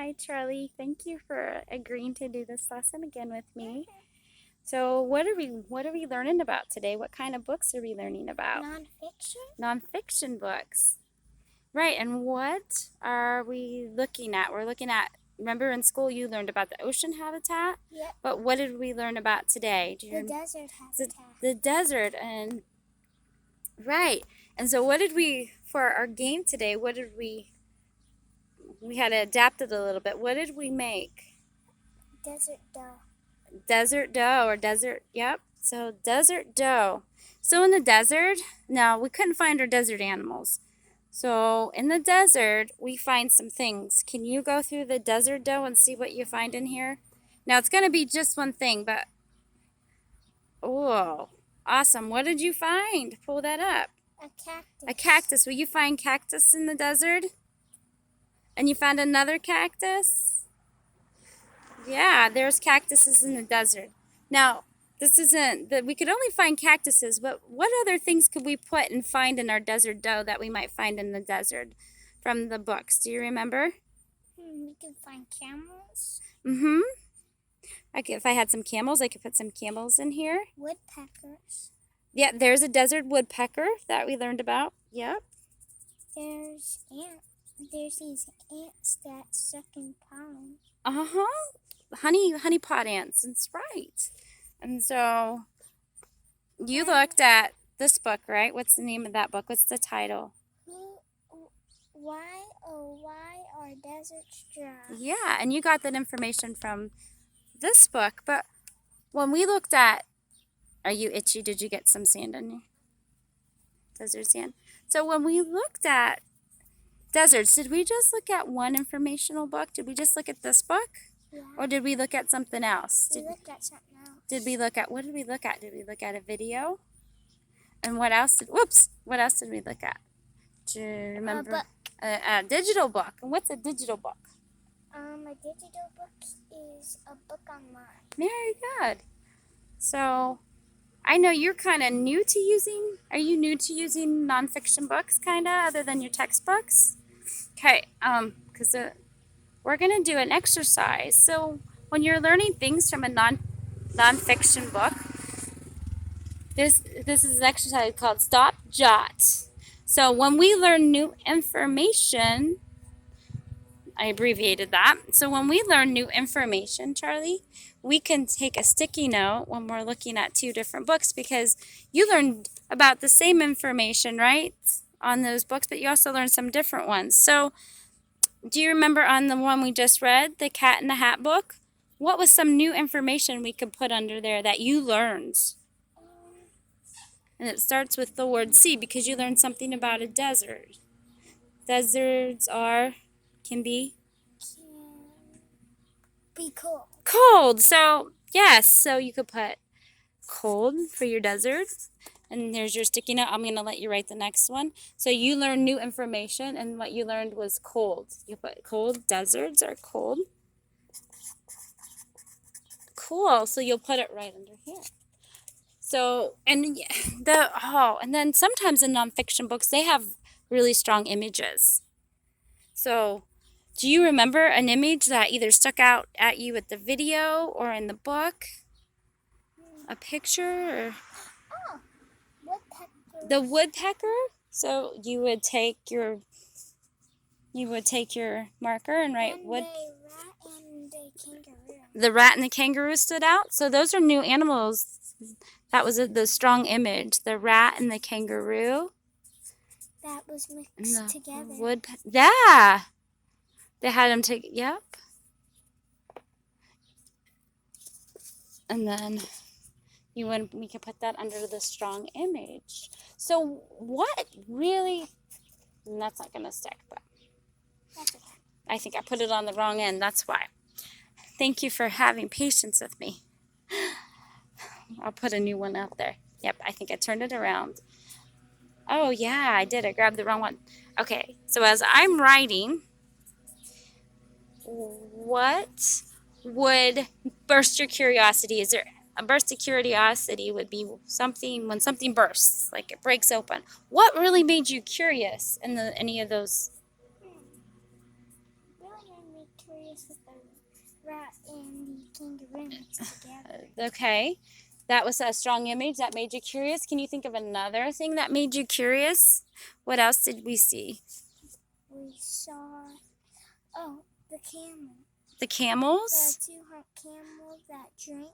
Hi, Charlie. Thank you for agreeing to do this lesson again with me. So, what are we learning about today? What kind of books are we learning about? Nonfiction? Nonfiction books. Right, and what are we looking at? We're looking at, remember in school you learned about the ocean habitat? Yep. But what did we learn about today? The desert the, habitat. the desert and right. And so what did we for our game today? We had to adapt it a little bit. What did we make? Desert doe. Desert doe or desert, yep. So desert doe. So in the desert, now we couldn't find our desert animals. So in the desert, we find some things. Can you go through the desert doe and see what you find in here? Now it's going to be just one thing, but oh, awesome. What did you find? Pull that up. A cactus. A cactus. Will you find cactus in the desert? And you found another cactus? Yeah, there's cactuses in the desert. Now, this isn't that we could only find cactuses, but what other things could we put and find in our desert doe that we might find in the desert from the books? Do you remember? We can find camels. Mm-hmm. If I had some camels, I could put some camels in here. Woodpeckers. Yeah, there's a desert woodpecker that we learned about. Yep. There's ants. There's these ants that suck in pollen. Uh-huh. Honey pot ants. That's right. And so you looked at this book, right? What's the name of that book? What's the title? Why, oh, why are deserts dry? Yeah, and you got that information from this book. But when we looked at, are you itchy? Did you get some sand in you? Desert sand. So when we looked at deserts, did we just look at one informational book? Did we just look at this book? Yeah. Or did we look at something else? We looked at something else. Did we look at, what did we look at? Did we look at a video? And what else what else did we look at? Do you remember? A digital book. And what's a digital book? A digital book is a book online. Very good. So, I know you're kind of new to using, are you new to using nonfiction books, kind of, other than your textbooks? Okay, because we're going to do an exercise. So, when you're learning things from a nonfiction book, this is an exercise called Stop Jot. So, when we learn new information, I abbreviated that. So when we learn new information, Charlie, we can take a sticky note when we're looking at two different books because you learned about the same information, right, on those books, but you also learned some different ones. So do you remember on the one we just read, the Cat in the Hat book? What was some new information we could put under there that you learned? And it starts with the word sea because you learned something about a desert. Deserts can be cold. Cold. So, yes. So you could put cold for your desert. And there's your sticky note. I'm going to let you write the next one. So you learned new information, and what you learned was cold. You put cold. Deserts are cold. Cool. So you'll put it right under here. So, and then sometimes in nonfiction books, they have really strong images. So, do you remember an image that either stuck out at you at the video or in the book? A picture? Or woodpecker. The woodpecker? So you would take your marker and write wood. The rat and the kangaroo stood out. So those are new animals. That was the strong image. The rat and the kangaroo. That was mixed together. Yeah. They had them take, yep. And then we could put that under the strong image. So what really, and that's not going to stick, but that's okay. I think I put it on the wrong end. That's why. Thank you for having patience with me. I'll put a new one out there. Yep, I think I turned it around. Oh, yeah, I did. I grabbed the wrong one. Okay, so as I'm writing, what would burst your curiosity? Is there a burst of curiosity would be something when something bursts, like it breaks open. What really made you curious in any of those? Really made me curious with the rat and the kangaroo mixed together. Okay. That was a strong image that made you curious. Can you think of another thing that made you curious? What else did we see? We saw, the camel. The The camels? two-hump camel that drank.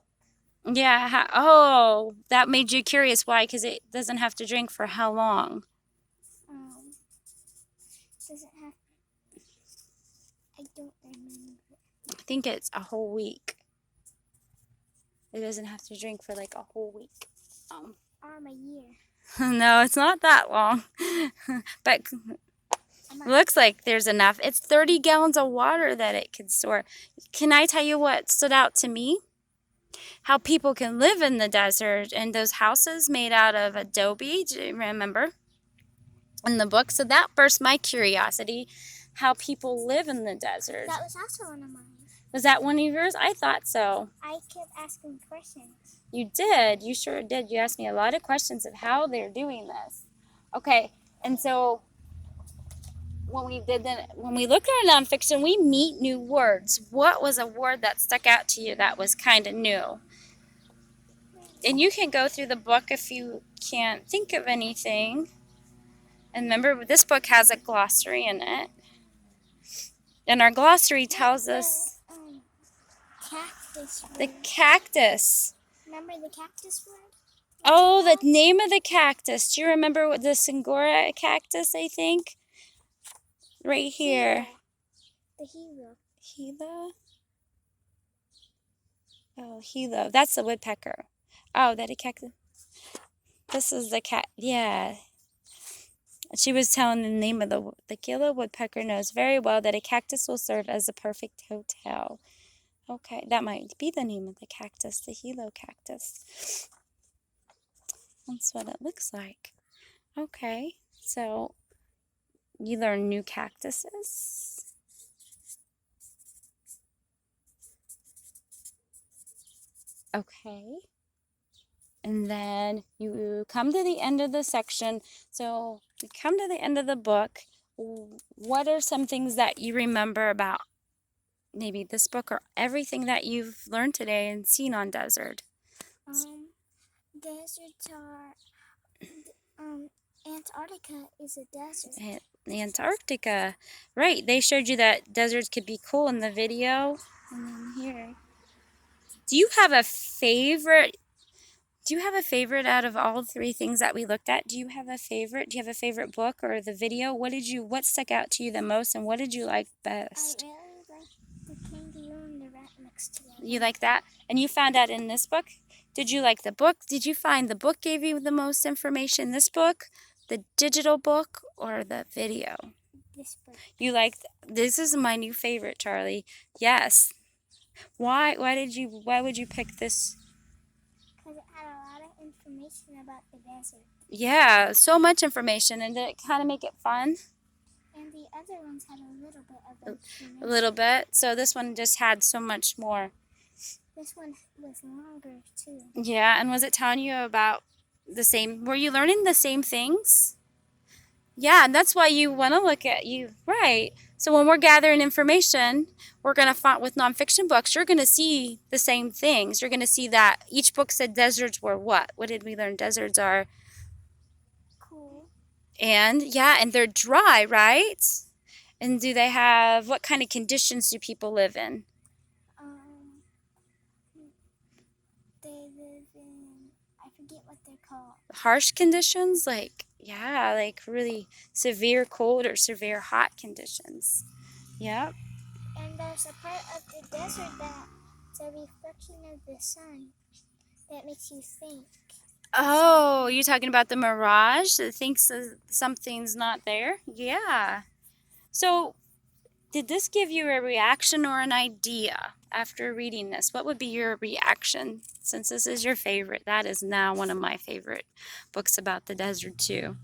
Yeah. Oh, that made you curious. Why? Because it doesn't have to drink for how long? Doesn't have. I don't remember. I think it's a whole week. It doesn't have to drink for like a whole week. A year. No, it's not that long. But looks like there's enough. It's 30 gallons of water that it can store. Can I tell you what stood out to me? How people can live in the desert and those houses made out of adobe. Do you remember? In the book. So that burst my curiosity. How people live in the desert. That was also one of mine. Was that one of yours? I thought so. I kept asking questions. You did. You sure did. You asked me a lot of questions of how they're doing this. Okay. And so when we look at nonfiction, we meet new words. What was a word that stuck out to you that was kind of new? And you can go through the book if you can't think of anything. And remember, this book has a glossary in it. And our glossary tells us Cactus word. the cactus. Remember the cactus word? Oh, the name of the cactus. Do you remember what the Singora cactus, I think? Right here. The Gila. Gila? Oh, Gila. That's the woodpecker. Oh, that a cactus. This is the cat. Yeah. She was telling the name of the Gila woodpecker knows very well that a cactus will serve as a perfect hotel. Okay, that might be the name of the cactus, the Gila cactus. That's what it looks like. Okay, so you learn new cactuses. Okay. And then you come to the end of the section. So you come to the end of the book. What are some things that you remember about maybe this book or everything that you've learned today and seen on desert? Deserts are. Antarctica is a desert. Antarctica. Right. They showed you that deserts could be cool in the video. And then here. Do you have a favorite? Do you have a favorite out of all three things that we looked at? Do you have a favorite? Do you have a favorite book or the video? What stuck out to you the most and what did you like best? I really like the kangaroo and the rat mixed together. You like that? And you found out in this book? Did you like the book? Did you find the book gave you the most information? This book, the digital book, or the video? This book. You liked, this is my new favorite, Charlie. Yes. Why would you pick this? Because it had a lot of information about the desert. Yeah, so much information. And did it kind of make it fun? And the other ones had a little bit of information. A little bit. So this one just had so much more. This one was longer too. Yeah, and was it telling you about the same, were you learning the same things? Yeah, and that's why you want to look at you, right. So when we're gathering information, we're going to find with nonfiction books, you're going to see the same things. You're going to see that each book said deserts were what? What did we learn? Deserts are cool. And yeah, and they're dry, right? And do they have, what kind of conditions do people live in? They live in, I forget what they're called. Harsh conditions? Like, yeah, like really severe cold or severe hot conditions. Yep. And there's a part of the desert that's a reflection of the sun that makes you think. Oh, you're talking about the mirage that thinks something's not there? Yeah. So, did this give you a reaction or an idea after reading this? What would be your reaction? Since this is your favorite, that is now one of my favorite books about the desert too.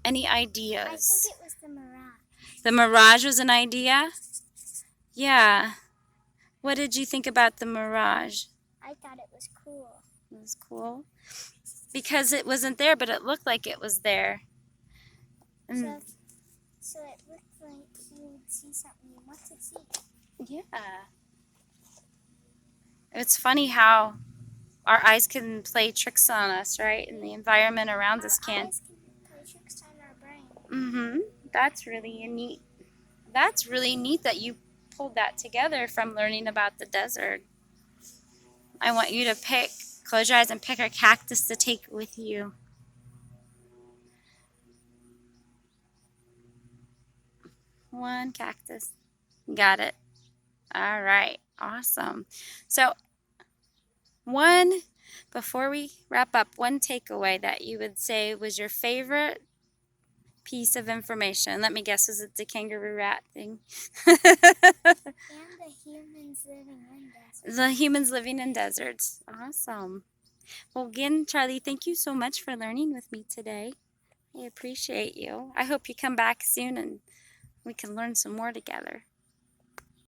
Any ideas? I think it was the mirage. The mirage was an idea? Yeah. What did you think about the mirage? I thought it was cool. It was cool. Because it wasn't there, but it looked like it was there. Mm, So it looked like he would see something he wanted to see. yeah. It's funny how our eyes can play tricks on us, right? And the environment around us Our can. eyes can play tricks on our brain. Mm-hmm. That's really neat. That's really neat that you pulled that together from learning about the desert. I want you to close your eyes and pick a cactus to take with you. One cactus. Got it. All right. Awesome. So, one, before we wrap up, one takeaway that you would say was your favorite piece of information. Let me guess, was it the kangaroo rat thing? And the humans living in deserts. The humans living in deserts. Awesome. Well, again, Charlie, thank you so much for learning with me today. I appreciate you. I hope you come back soon and we can learn some more together.